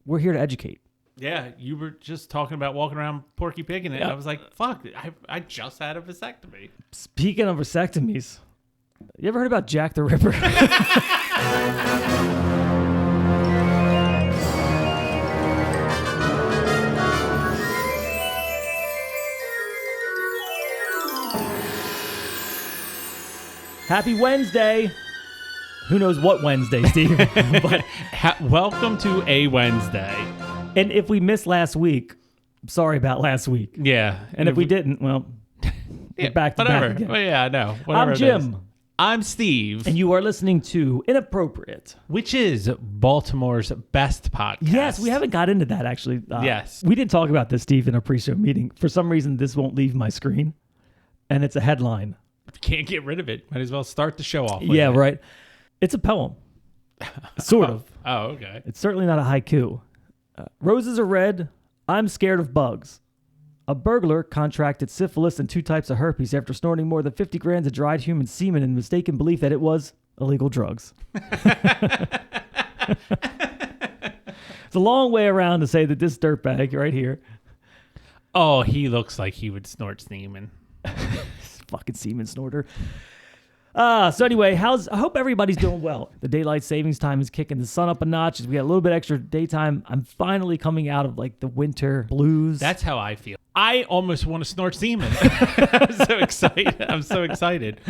we're here to educate. Yeah, you were just talking about walking around Porky Pig in it. Yeah. I was like, fuck, I just had a vasectomy. Speaking of vasectomies, you ever heard about Jack the Ripper? Happy Wednesday. Who knows what Wednesday, Steve? But Welcome to a Wednesday. and if we missed last week, sorry about last week. Yeah. And if we didn't, well, we're back to whatever. back again. Well, yeah, no. Whatever I'm it Jim. is. I'm Steve. And you are listening to Inappropriate. Which is Baltimore's best podcast. Yes, we haven't got into that, actually. Yes. We did talk about this, Steve, in a pre-show meeting. For some reason, this won't leave my screen. And it's a headline. Can't get rid of it. Might as well start the show off with Yeah, it. right. It's a poem. Sort of. Oh, okay. It's certainly not a haiku. Roses are red. I'm scared of bugs. A burglar contracted syphilis and 2 types of herpes after snorting more than 50 grams of dried human semen in mistaken belief that it was illegal drugs. It's a long way around to say that this dirtbag right here, Oh, he looks like he would snort semen. fucking semen snorter. So anyway, I hope everybody's doing well. The daylight savings time is kicking the sun up a notch. As we got a little bit extra daytime. I'm finally coming out of like the winter blues. That's how I feel. I almost want to snort semen. I'm so excited. I'm so excited.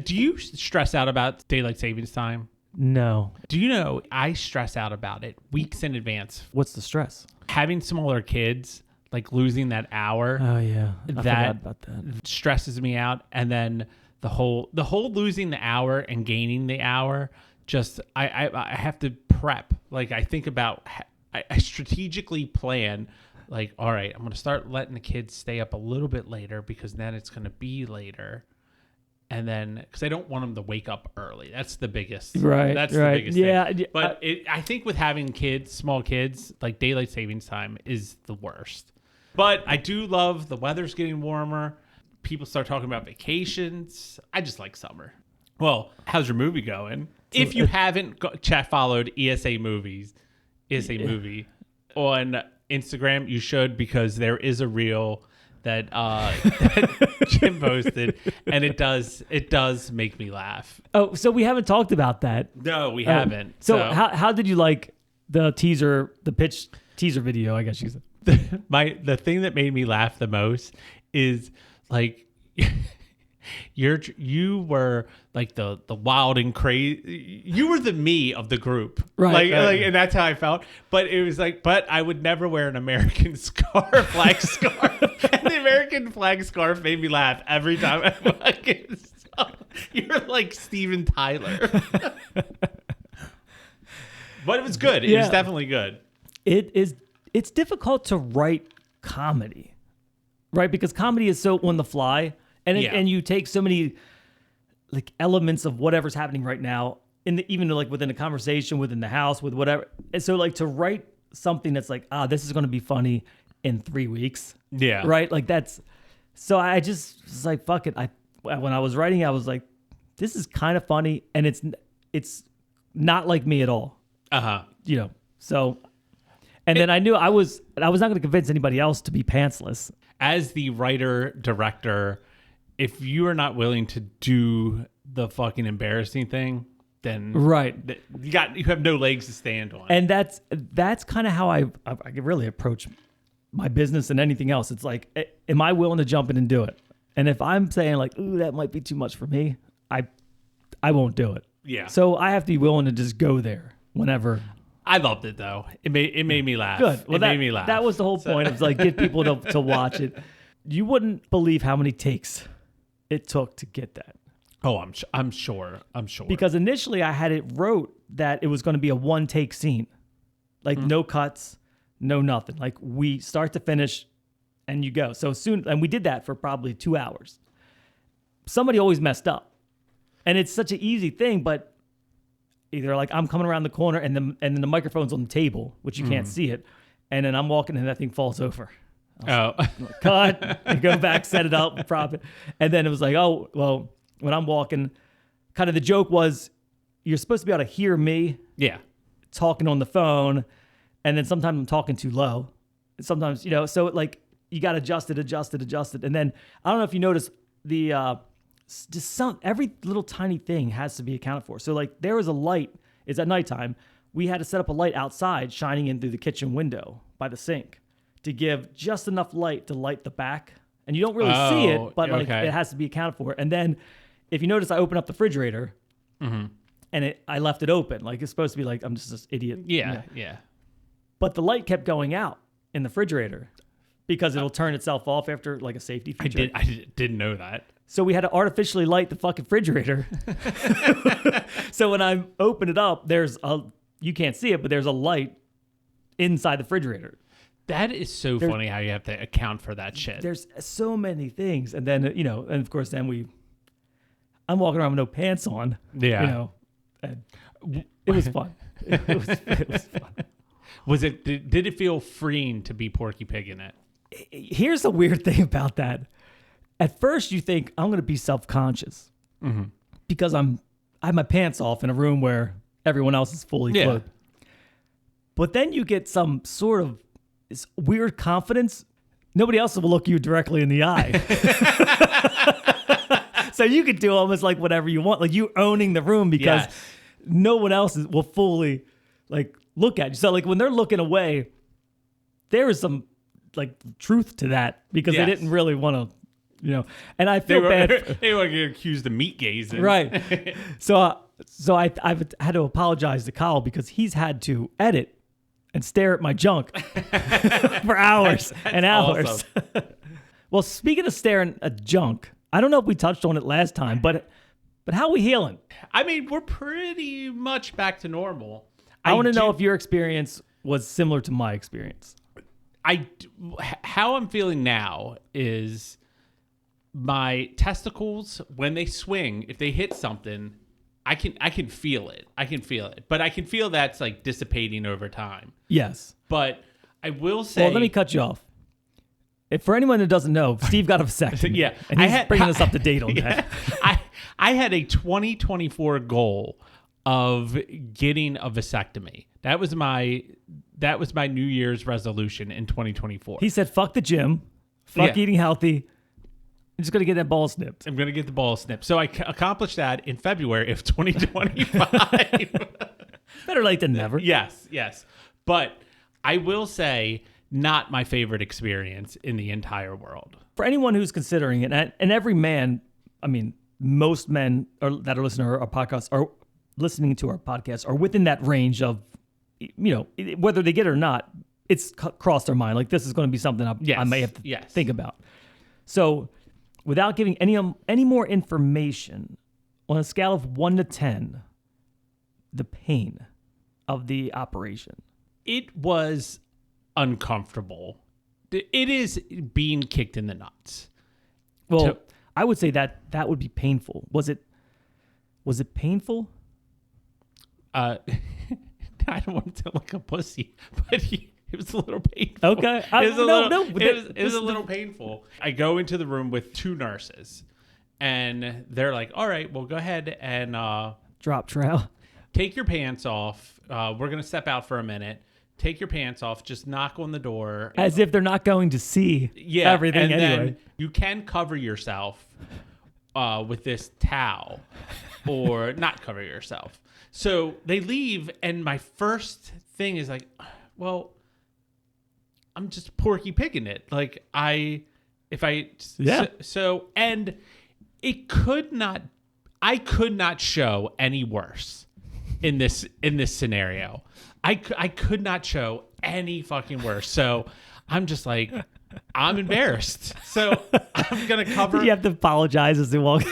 Do you stress out about daylight savings time? No. Do you know I stress out about it weeks in advance? What's the stress? Having smaller kids, like losing that hour, Oh yeah, I forgot that about that. stresses me out. And then the whole losing the hour and gaining the hour, just I have to prep. Like I think about, I strategically plan. Like, all right, I'm going to start letting the kids stay up a little bit later because then it's going to be later. And then, because I don't want them to wake up early. That's the biggest. Right. That's right. the biggest Yeah. thing. But I think with having kids, small kids, like daylight savings time is the worst. But I do love the weather's getting warmer. People start talking about vacations. I just like summer. Well, how's your movie going? If you haven't followed ESA Movie on Instagram, you should, because there is a reel that Jim posted, and it does make me laugh. Oh, so we haven't talked about that. No, we haven't. So how did you like the pitch teaser video? I guess you said. The thing that made me laugh the most is like you were like the wild and crazy. You were the me of the group, right? Like, and that's how I felt. But it was like, but I would never wear an American flag scarf, and the American flag scarf made me laugh every time I fucking saw. You're like Steven Tyler, but it was good. It was definitely good. It's difficult to write comedy, right? Because comedy is so on the fly, and you take so many like elements of whatever's happening right now even like within a conversation, within the house, with whatever. And so like to write something that's like, this is going to be funny in 3 weeks. Yeah. Right. Like that's, so I just was like, fuck it. When I was writing, I was like, this is kind of funny, and it's not like me at all. So. And then I knew I was not going to convince anybody else to be pantsless. As the writer, director, if you are not willing to do the fucking embarrassing thing, then right, you have no legs to stand on. And that's kind of how I really approach my business and anything else. It's like, am I willing to jump in and do it? And if I'm saying like, ooh, that might be too much for me, I won't do it. Yeah. So I have to be willing to just go there whenever. I loved it though. It made me laugh. Good. Well, it made me laugh. That was the whole point. It was like get people to watch it. You wouldn't believe how many takes it took to get that. Oh, I'm sure. Because initially I had it wrote that it was going to be a 1-take scene, like no cuts, no nothing. Like we start to finish, and you go. So soon, and we did that for probably 2 hours. Somebody always messed up, and it's such an easy thing, but. Either like I'm coming around the corner and then the microphone's on the table, which you can't see it, and then I'm walking and that thing falls over. Cut and go back, set it up, prop it, and then it was like, oh well, when I'm walking, kind of the joke was you're supposed to be able to hear me, yeah, talking on the phone, And then sometimes I'm talking too low. Sometimes, so like you got to adjust it. And then I don't know if you notice every little tiny thing has to be accounted for. So like there was a light, it's at nighttime. We had to set up a light outside shining in through the kitchen window by the sink to give just enough light to light the back. And you don't really see it, but like it has to be accounted for. And then if you notice, I open up the refrigerator and I left it open. Like it's supposed to be like, I'm just this idiot. Yeah. But the light kept going out in the refrigerator because it'll turn itself off after like a safety feature. I didn't know that. So we had to artificially light the fucking refrigerator. So when I open it up, you can't see it, but there's a light inside the refrigerator. That is so funny how you have to account for that shit. There's so many things. And then, and of course, then I'm walking around with no pants on. Yeah. And it was fun. It was fun. Did it feel freeing to be Porky Pig in it? Here's the weird thing about that. At first, you think I'm going to be self-conscious because I have my pants off in a room where everyone else is fully clothed. But then you get some sort of this weird confidence. Nobody else will look you directly in the eye. So you could do almost like whatever you want, like you owning the room because no one else will fully like look at you. So like when they're looking away, there is some like truth to that because they didn't really want to, and I feel bad. They were getting accused of meat gazing. Right. So I've had to apologize to Kyle because he's had to edit and stare at my junk for hours and hours. Awesome. Well, speaking of staring at junk, I don't know if we touched on it last time, but how are we healing? I mean, we're pretty much back to normal. I want to know if your experience was similar to my experience. How I'm feeling now is my testicles, when they swing, if they hit something, I can feel it. But I can feel that's like dissipating over time. Yes. But I will say... Well, let me cut you off. If for anyone that doesn't know, Steve got a vasectomy. Yeah. And he's bringing us up to date on that. I had a 2024 goal of getting a vasectomy. That was my New Year's resolution in 2024. He said, fuck the gym, fuck eating healthy. I'm just going to get that ball snipped. I'm going to get the ball snipped. So I accomplished that in February of 2025. Better late than never. Yes. But I will say, not my favorite experience in the entire world. For anyone who's considering it, and every man, I mean, most men that are listening to our podcast are listening to our podcast are within that range of, whether they get it or not, it's crossed their mind. Like, this is going to be something I may have to think about. So without giving any more information, on a scale of 1 to 10, the pain of the operation. It was uncomfortable. It is being kicked in the nuts. Well, I would say that would be painful. Was it painful? I don't want to sound like a pussy, but it was a little painful. Okay. It was a little painful. I go into the room with 2 nurses, and they're like, all right, well, go ahead and drop trowel. Take your pants off. We're going to step out for a minute. Take your pants off. Just knock on the door. As if they're not going to see everything and anyway. Then you can cover yourself with this towel or not cover yourself. So they leave, and my first thing is like, well, I'm just Porky Pigging it. Like and it could not, I could not show any worse in this scenario. I could not show any fucking worse. So I'm just like, I'm embarrassed. So I'm going to cover. You have to apologize as they walk.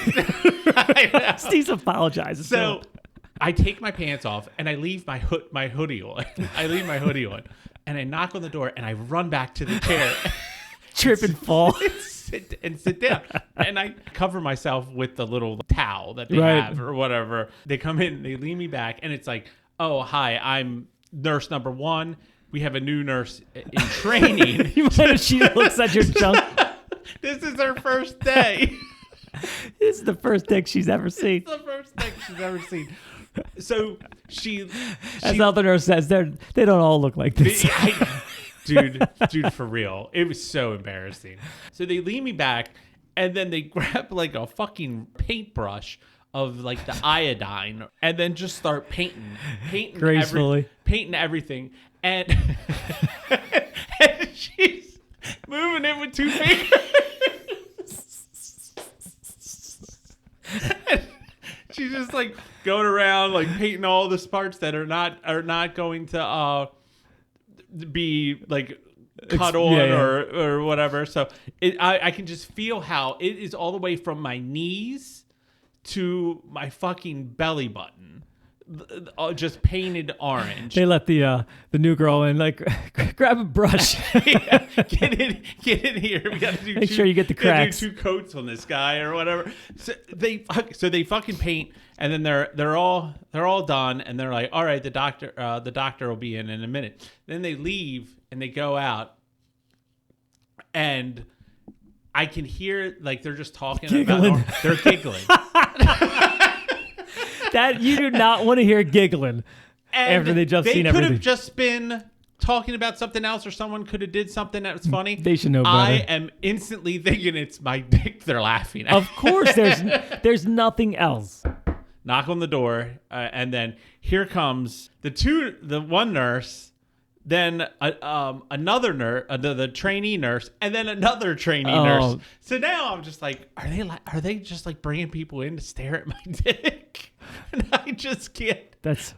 Steve apologizes. So I take my pants off and I leave my hoodie on. And I knock on the door and I run back to the chair. Trip and fall. Sit down. And I cover myself with the little towel that they have or whatever. They come in, they lean me back, and it's like, oh, hi, I'm nurse number 1. We have a new nurse in training. She looks at your junk. This is her first day. This is the first dick she's ever seen. It's the first dick she's ever seen. So she As the other nurse says, they don't all look like this. dude, for real. It was so embarrassing. So they lean me back, and then they grab like a fucking paintbrush of like the iodine, and then just start painting Gracefully. painting everything. And, and she's moving it with 2 fingers. She's just like going around like painting all the parts that are not going to be like cut on or whatever. So I can just feel how it is all the way from my knees to my fucking belly button, just painted orange. They let the new girl in, like, grab a brush. Yeah, get in here. We got to do Make sure you get the cracks. Do 2 coats on this guy or whatever. So they fucking paint, and then they're all done, and they're like, all right, the doctor will be in a minute. Then they leave and they go out, and I can hear like they're just talking giggling. They're giggling. That you do not want to hear giggling after they just seen everything. They could have just been talking about something else, or someone could have did something that was funny. They should know better. I am instantly thinking it's my dick they're laughing at. Of course, there's nothing else. Knock on the door, and then here comes the one nurse, then another nurse, the trainee nurse, and then another trainee nurse. So now I'm just like, are they just like bringing people in to stare at my dick? And I just can't. That's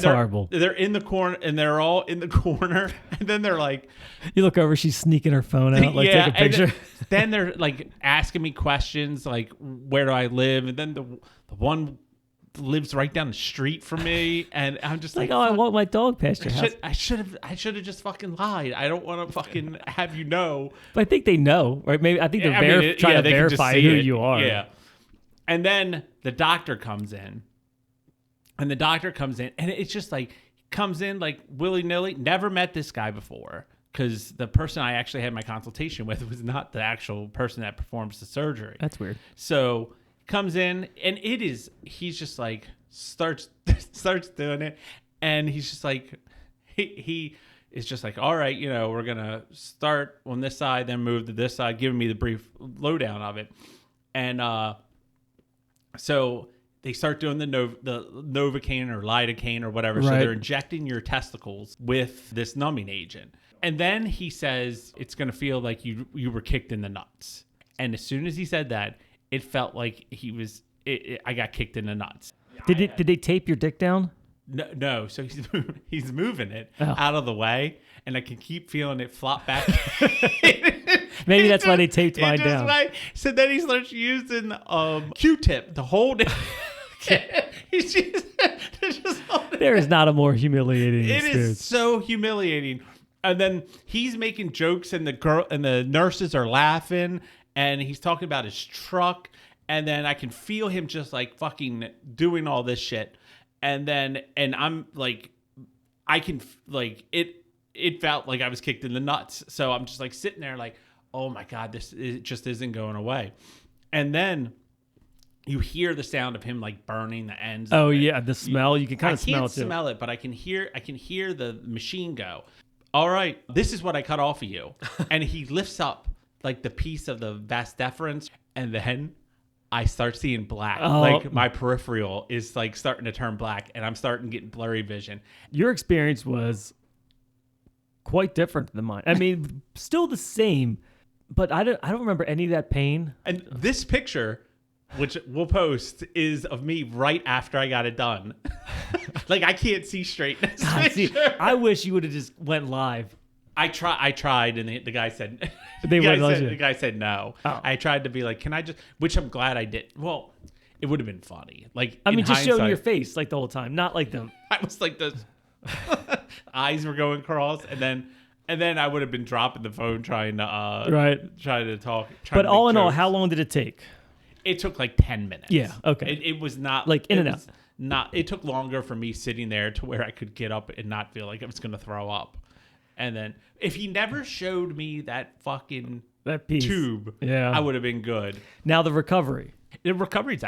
horrible. They're in the corner, and they're all in the corner, and then they're like, you look over, she's sneaking her phone out, like, take a picture. Then they're like asking me questions like, where do I live? And then the one lives right down the street from me, and I'm just like, oh, I want my dog past your house. I should have just fucking lied. I don't want to fucking have you know. But I think they know, right? Maybe I think they're trying to verify who you are. Yeah. And then the doctor comes in, and it's just like, comes in like willy-nilly. Never met this guy before, because the person I actually had my consultation with was not the actual person that performs the surgery. That's weird. So comes in, and he's just like starts doing it, and he's just like he is just like, all right, we're gonna start on this side, then move to this side, giving me the brief lowdown of it. And so they start doing the Novocaine or lidocaine or whatever. Right. So they're injecting your testicles with this numbing agent, and then he says it's gonna feel like you were kicked in the nuts. And as soon as he said that, it felt like I got kicked in the nuts. Did they tape your dick down? No. So he's moving it out of the way, and I can keep feeling it flop back. Maybe that's why they taped mine down. So then he starts using Q-tip to hold it. There is not a more humiliating experience. It is so humiliating. And then he's making jokes, and the nurses are laughing. And he's talking about his truck, and then I can feel him just like fucking doing all this shit. And I'm like, I can like it felt like I was kicked in the nuts. So I'm just like sitting there like, oh my God, it just isn't going away. And then you hear the sound of him like burning the ends. Oh yeah, the smell. You can kind of smell it too. I can't smell it, but I can hear the machine go, all right, this is what I cut off of you. And he lifts up like the piece of the vas deferens, and then I start seeing black. Like my peripheral is like starting to turn black, and I'm starting getting blurry vision. Your experience was quite different than mine. I mean, still the same, but I don't remember any of that pain. And this picture, which we'll post, is of me right after I got it done. Like I can't see straight. I wish you would have just went live. I tried, and the guy said, the guy said no. Oh. I tried to be like, can I just, which I'm glad I did. Well, it would have been funny. Like, I mean, just showing your face like the whole time, not like them. I was like this. Eyes were going across, and then I would have been dropping the phone trying to talk. But all in all, how long did it take? It took like 10 minutes. Yeah. Okay. It was not like in and out. It took longer for me sitting there to where I could get up and not feel like I was going to throw up. And then if he never showed me that fucking piece. Tube, I would have been good. Now the recovery. The recovery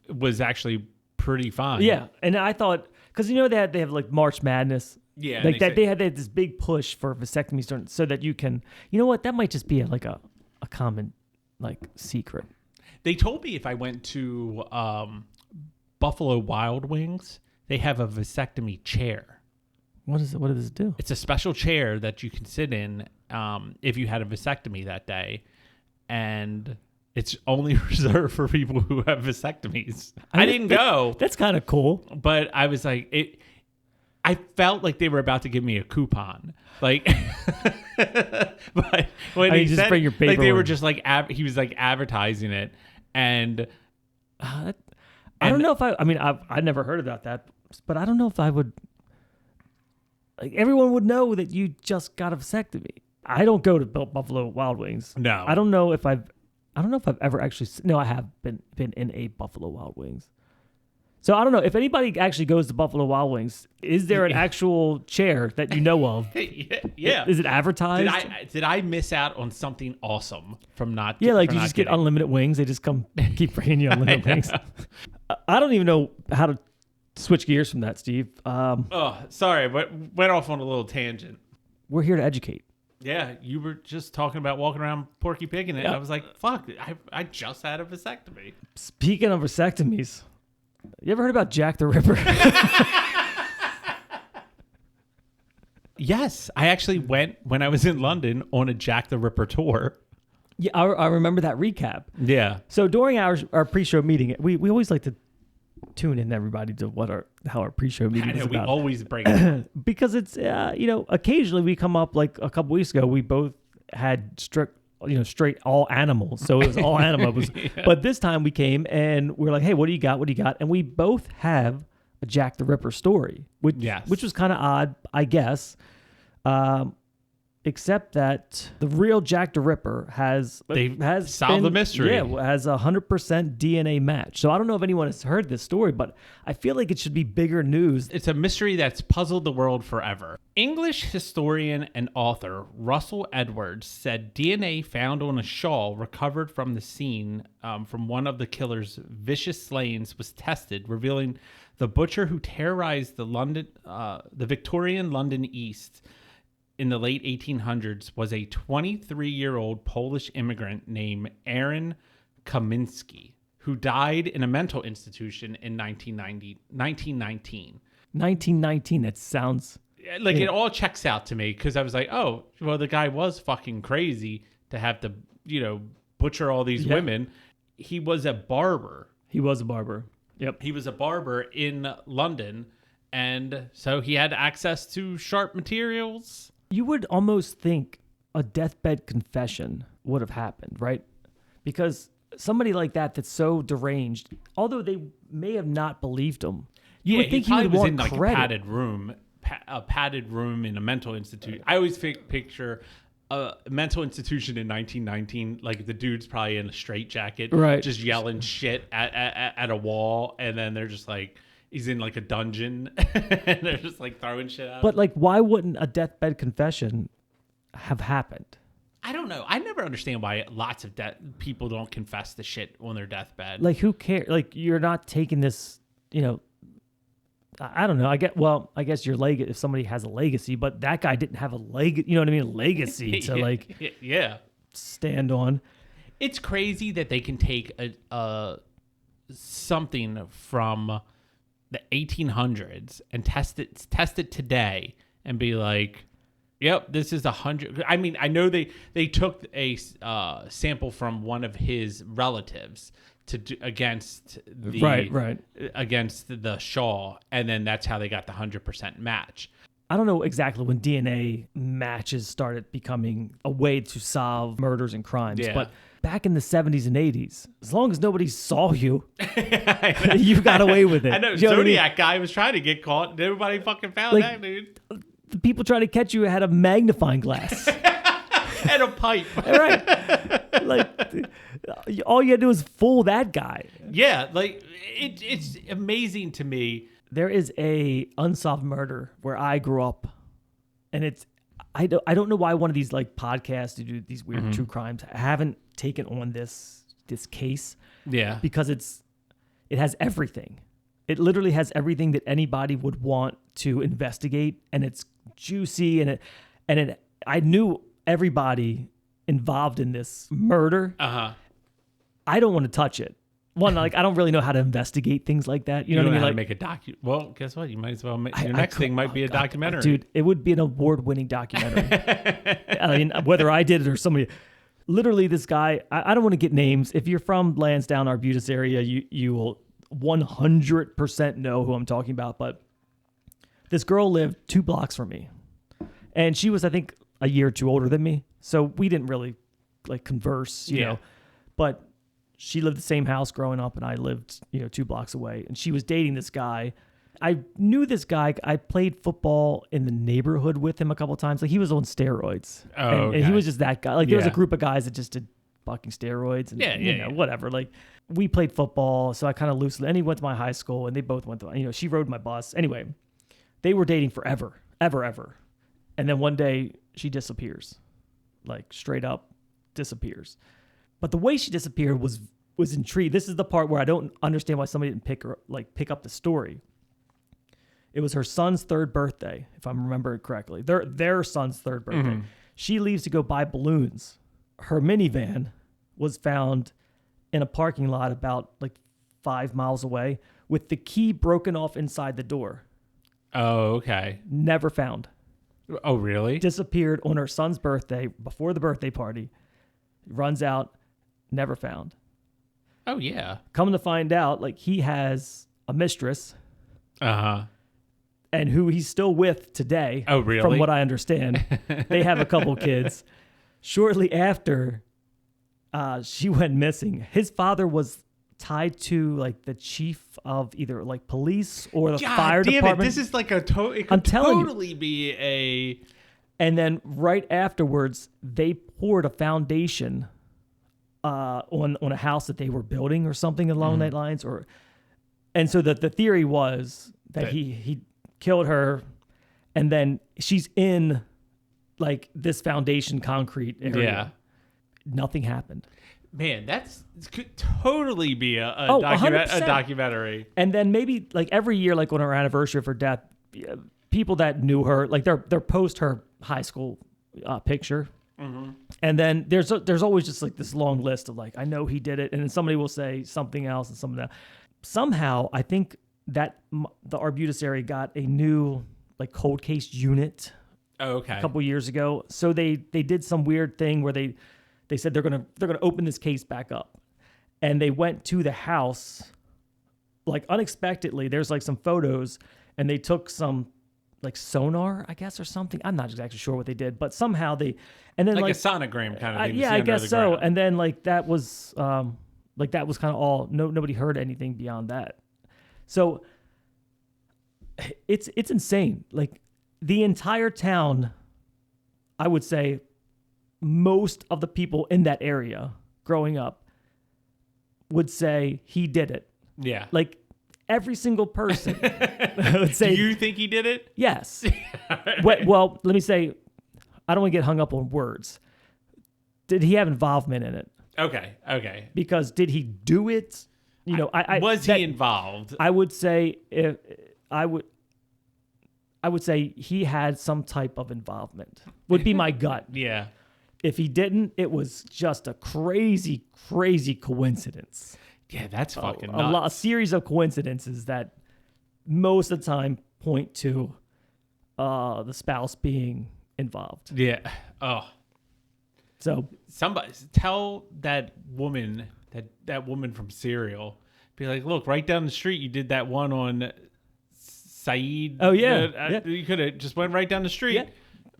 was actually pretty fine. Yeah, and I thought because they have like March Madness. Yeah, like they had this big push for vasectomy so that you can. You know what? That might just be like a common like secret. They told me if I went to Buffalo Wild Wings, they have a vasectomy chair. What does this do? It's a special chair that you can sit in if you had a vasectomy that day, and it's only reserved for people who have vasectomies. I didn't go. That's kind of cool. But I was like, I felt like they were about to give me a coupon. Like, but when he said, bring your paper like they were just like, he was like advertising it, and I don't know if I never heard about that, but I don't know if I would. Like everyone would know that you just got a vasectomy. I don't go to Buffalo Wild Wings. No, I don't know if I've ever actually. No, I have been in a Buffalo Wild Wings. So I don't know if anybody actually goes to Buffalo Wild Wings. Is there an actual chair that you know of? Yeah. Is it advertised? Did I miss out on something awesome from not? Yeah, like you just get unlimited wings. They just come keep bringing you unlimited wings. I don't even know how to switch gears from that, Steve. Sorry, but went off on a little tangent. We're here to educate. Yeah, you were just talking about walking around Porky Pigging it. Yeah. I was like, fuck, I just had a vasectomy. Speaking of vasectomies, you ever heard about Jack the Ripper? Yes, I actually went when I was in London on a Jack the Ripper tour. Yeah, I remember that recap. Yeah. So during our pre-show meeting, we always like to tune in everybody to how our pre-show meeting is about. We always bring it because it's occasionally we come up, like a couple weeks ago we both had straight all animals, so it was all animals. Yeah. But this time we came and we're like, hey, what do you got? And we both have a Jack the Ripper story, which was kind of odd, I guess. Except that the real Jack the Ripper has solved the mystery. Yeah, has 100% DNA match. So I don't know if anyone has heard this story, but I feel like it should be bigger news. It's a mystery that's puzzled the world forever. English historian and author Russell Edwards said DNA found on a shawl recovered from the scene from one of the killer's vicious slayings was tested, revealing the butcher who terrorized the Victorian London East in the late 1800s was a 23-year-old Polish immigrant named Aaron Kamiński, who died in a mental institution in 1919. 1919, that sounds... Like, it all checks out to me, because I was like, oh, well, the guy was fucking crazy to have to, butcher all these women. He was a barber. Yep. He was a barber in London, and so he had access to sharp materials. You would almost think a deathbed confession would have happened, right? Because somebody like that's so deranged, although they may have not believed him, you would think he would want in credit. A padded room in a mental institution. I always picture a mental institution in 1919, like the dude's probably in a straitjacket, right, just yelling shit at a wall, and then they're just like, he's in like a dungeon and they're just like throwing shit out. But like, why wouldn't a deathbed confession have happened? I don't know. I never understand why lots of people don't confess the shit on their deathbed. Like, who cares? Like, you're not taking this, I don't know. I guess your legacy, if somebody has a legacy, but that guy didn't have a legacy, a legacy to like stand on. It's crazy that they can take something from the 1800s and test it today and be like, yep, this is 100. I mean, I know they took a sample from one of his relatives against the shawl, and then that's how they got the 100% match. I don't know exactly when DNA matches started becoming a way to solve murders and crimes, but back in the 70s and 80s, as long as nobody saw you, you got away with it. I know. Zodiac guy was trying to get caught, and everybody fucking found that dude. The people trying to catch you had a magnifying glass. And a pipe. Right. Like, all you had to do was fool that guy. Yeah, like, it's amazing to me. There is a unsolved murder where I grew up, and I don't know why one of these like podcasts to do these weird true crimes haven't taken on this case. Yeah, because it has everything. It literally has everything that anybody would want to investigate, and it's juicy, and I knew everybody involved in this murder. I don't want to touch it. One, like, I don't really know how to investigate things like that. You know what I mean? How Like, to make a well, guess what? You might as well make your next thing might be a documentary. Dude, it would be an award-winning documentary. I mean, whether I did it or somebody. Literally, this guy, I don't want to get names. If you're from Lansdowne, Arbutus area, you will 100% know who I'm talking about. But this girl lived 2 blocks from me. And she was, I think, a year or two older than me. So we didn't really, like, converse, you know. But she lived the same house growing up, and I lived, 2 blocks away. And she was dating this guy. I knew this guy. I played football in the neighborhood with him a couple of times. Like, he was on steroids. And he was just that guy. Like, there was a group of guys that just did fucking steroids and whatever. Like, we played football, so I kind of loosely. And he went to my high school, and they both went to. She rode my bus. Anyway, they were dating forever, ever. And then one day she disappears, like, straight up disappears. But the way she disappeared was intrigued. This is the part where I don't understand why somebody didn't pick up the story. It was her son's 3rd birthday, if I'm remembering correctly. Their son's 3rd birthday. Mm-hmm. She leaves to go buy balloons. Her minivan was found in a parking lot about like 5 miles away with the key broken off inside the door. Oh, okay. Never found. Oh, really? Disappeared on her son's birthday, before the birthday party. Runs out. Never found. Oh, yeah. Come to find out, like, he has a mistress. Uh-huh. And who he's still with today. Oh, really? From what I understand. They have a couple kids. Shortly after she went missing, his father was tied to, like, the chief of either, like, police or the fire department. This is like it could totally be a... And then right afterwards, they poured a foundation on a house that they were building or something along that lines, and so the theory was that he killed her, and then she's in, like, this foundation concrete area. Yeah, nothing happened. Man, could totally be a documentary. And then maybe, like, every year, like, on her anniversary of her death, people that knew her, like, they're post her high school picture. Mm-hmm. And then there's always just, like, this long list of, like, I know he did it, and then somebody will say something else and something else. Somehow, I think that the Arbutus area got a new, like, cold case unit. Oh, okay. A couple years ago. So they did some weird thing where they said they're gonna open this case back up, and they went to the house, like, unexpectedly. There's, like, some photos, and they took some, like, sonar, I guess, or something. I'm not exactly sure what they did, but somehow and then, like, a sonogram kind of thing. Yeah, I guess so. And then, like, that was kind of all. Nobody heard anything beyond that. So it's insane. Like, the entire town, I would say, most of the people in that area growing up would say he did it. Yeah. Like, every single person would say. Do you think he did it? Yes. Well, let me say, I don't want to get hung up on words. Did he have involvement in it? Okay. Because did he do it? Was he involved? I would say I would say he had some type of involvement. Would be my gut. Yeah. If he didn't, it was just a crazy, crazy coincidence. Yeah, that's fucking nuts. A series of coincidences that most of the time point to the spouse being involved. Yeah. Oh. So somebody tell that woman from Serial, be like, look, right down the street, you did that one on Saeed. Oh yeah, You could have just went right down the street. Yeah.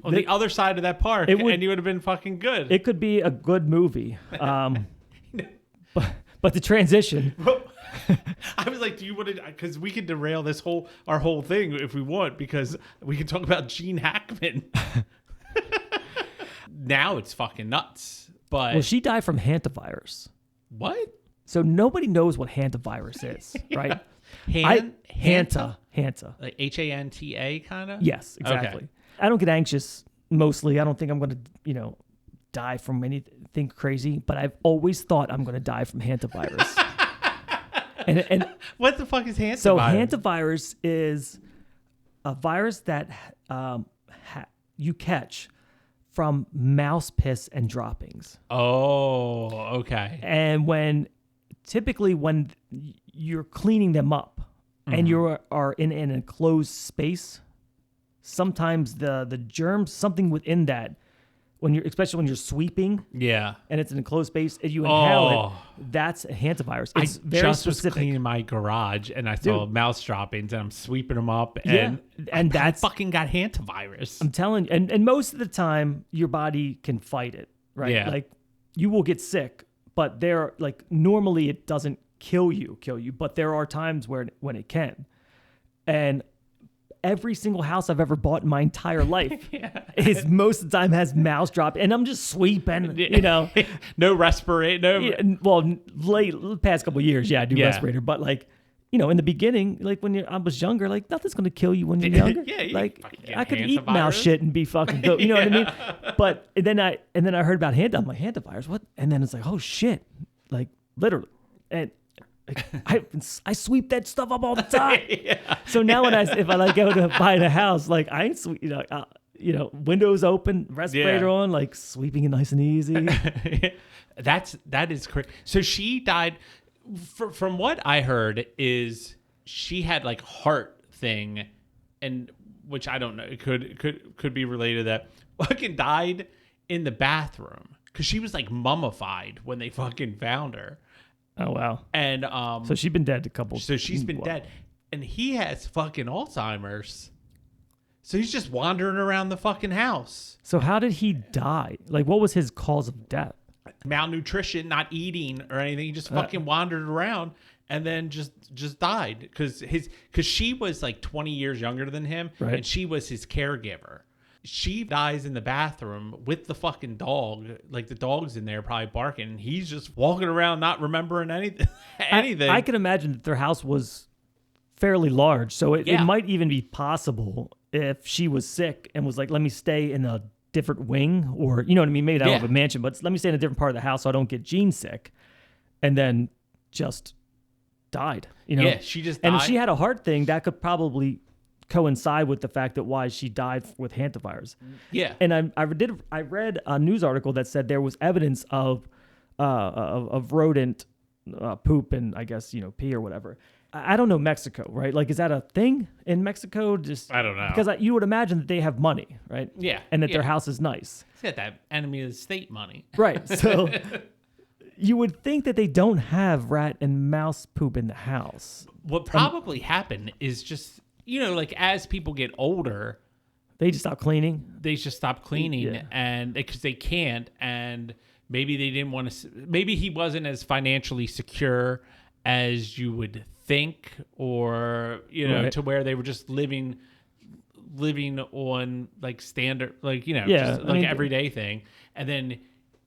On the other side of that park, and you would have been fucking good. It could be a good movie. But the transition. I was like, do you want to? Because we could derail our whole thing if we want, because we can talk about Gene Hackman. Now it's fucking nuts. But well, she died from Hantavirus. What? So nobody knows what Hantavirus is, right? Hanta. Like Hanta kind of? Yes, exactly. Okay. I don't get anxious mostly. I don't think I'm going to, die from anything crazy, but I've always thought I'm going to die from Hantavirus. And What the fuck is Hantavirus? so Hantavirus is a virus that you catch from mouse piss and droppings. Oh, okay. And typically when you're cleaning them up and you are in an enclosed space, sometimes the germs, something within that, especially when you're sweeping, Yeah. and it's an enclosed space, and you inhale it, that's a Hantavirus. It's very just specific. was cleaning my garage and I saw mouse droppings and I'm sweeping them up and that's fucking got Hantavirus. I'm telling you, and most of the time your body can fight it, right? Yeah. Like you will get sick, but normally it doesn't kill you, but there are times when it can. And every single house I've ever bought in my entire life is most of the time has mouse drop, and I'm just sweeping, No respirator. Past couple of years, I do respirator, but in the beginning, when I was younger, nothing's gonna kill you when you're younger. I could eat mouse shit and be fucking good. You know what I mean? But then I heard about I'm like, Hantavirus, what? And then it's like, oh shit, literally, and I sweep that stuff up all the time. So now if I go to buy a house, I ain't sweep, windows open, respirator on, sweeping it nice and easy. That is correct. So she died. From what I heard, is she had heart thing, and which I don't know, it could be related to that. Fucking died in the bathroom because she was mummified when they fucking found her. Oh wow! And so she's been dead a couple. So she's been dead, and he has fucking Alzheimer's. So he's just wandering around the fucking house. So how did he die? What was his cause of death? Malnutrition, not eating or anything. He just fucking wandered around and then just died because she was 20 years younger than him, right. And she was his caregiver. She dies in the bathroom with the fucking dog. The dog's in there probably barking. And he's just walking around not remembering anything. I can imagine that their house was fairly large. So it might even be possible if she was sick and was let me stay in a different wing, or, you know what I mean? Maybe I don't have a mansion, but let me stay in a different part of the house so I don't get Gene sick. And then just died, Yeah, she just died. And if she had a heart thing, that could probably coincide with the fact that why she died with Hantavirus. Yeah. And I read a news article that said there was evidence of rodent poop and I guess pee or whatever. I don't know Mexico, right? Is that a thing in Mexico? I don't know, because you would imagine that they have money, right? Yeah, and that their house is nice. It's got that enemy of the state money, right? So you would think that they don't have rat and mouse poop in the house. What probably happened is just as people get older, they just stop cleaning. And because they can't, and maybe they didn't want to. Maybe he wasn't as financially secure as you would think, or right. to where they were just living on standard, everyday thing, and then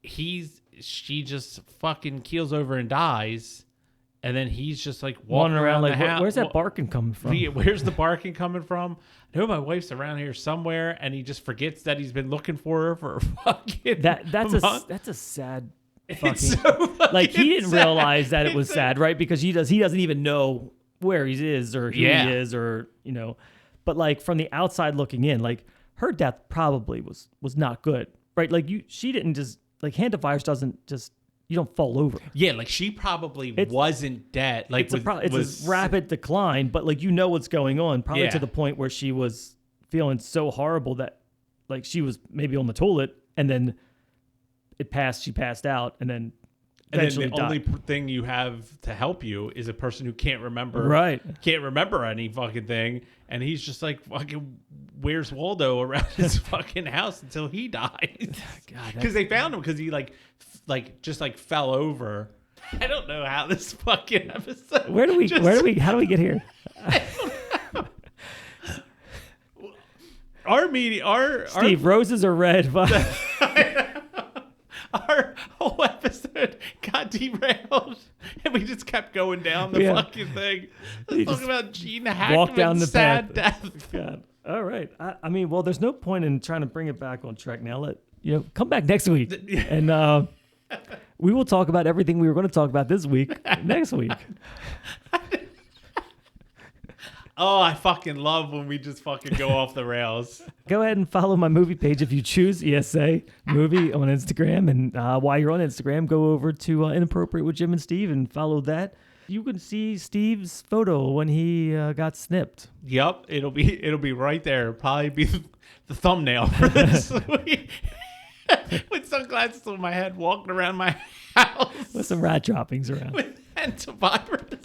she just fucking keels over and dies, and then he's just walking around the house. Where's that barking coming from? Where's the barking coming from? I know my wife's around here somewhere, and he just forgets that he's been looking for her for fucking that's month. That's a sad. It's so he didn't realize that it was sad, right? Because he doesn't even know where he is or who he is, or but from the outside looking in, her death probably was not good, right? She didn't just Hantavirus doesn't just, you don't fall over. Yeah, she probably wasn't dead. It's a rapid decline, but what's going on, probably to the point where she was feeling so horrible that she was maybe on the toilet and then she passed out, and then eventually the only thing you have to help you is a person who can't remember any fucking thing, and he's just fucking where's Waldo around his fucking house until he dies. Because they found him because he just fell over. I don't know how this fucking episode. How do we get here? Steve, roses are red. Our whole episode got derailed, and we just kept going down the fucking thing. Let's talk about Gene Hackman's walk down the sad path. death. God. All right. I mean, well, there's no point in trying to bring it back on track now. Come back next week, and we will talk about everything we were going to talk about this week next week. Oh, I fucking love when we just fucking go off the rails. Go ahead and follow my movie page if you choose, ESA movie on Instagram. And while you're on Instagram, go over to Inappropriate with Jim and Steve and follow that. You can see Steve's photo when he got snipped. Yep, it'll be right there. It'll probably be the thumbnail for this with sunglasses on my head, walking around my house With some rat droppings around. with Hantavirus.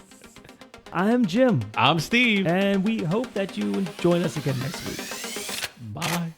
I'm Jim. I'm Steve. And we hope that you join us again next week. Bye.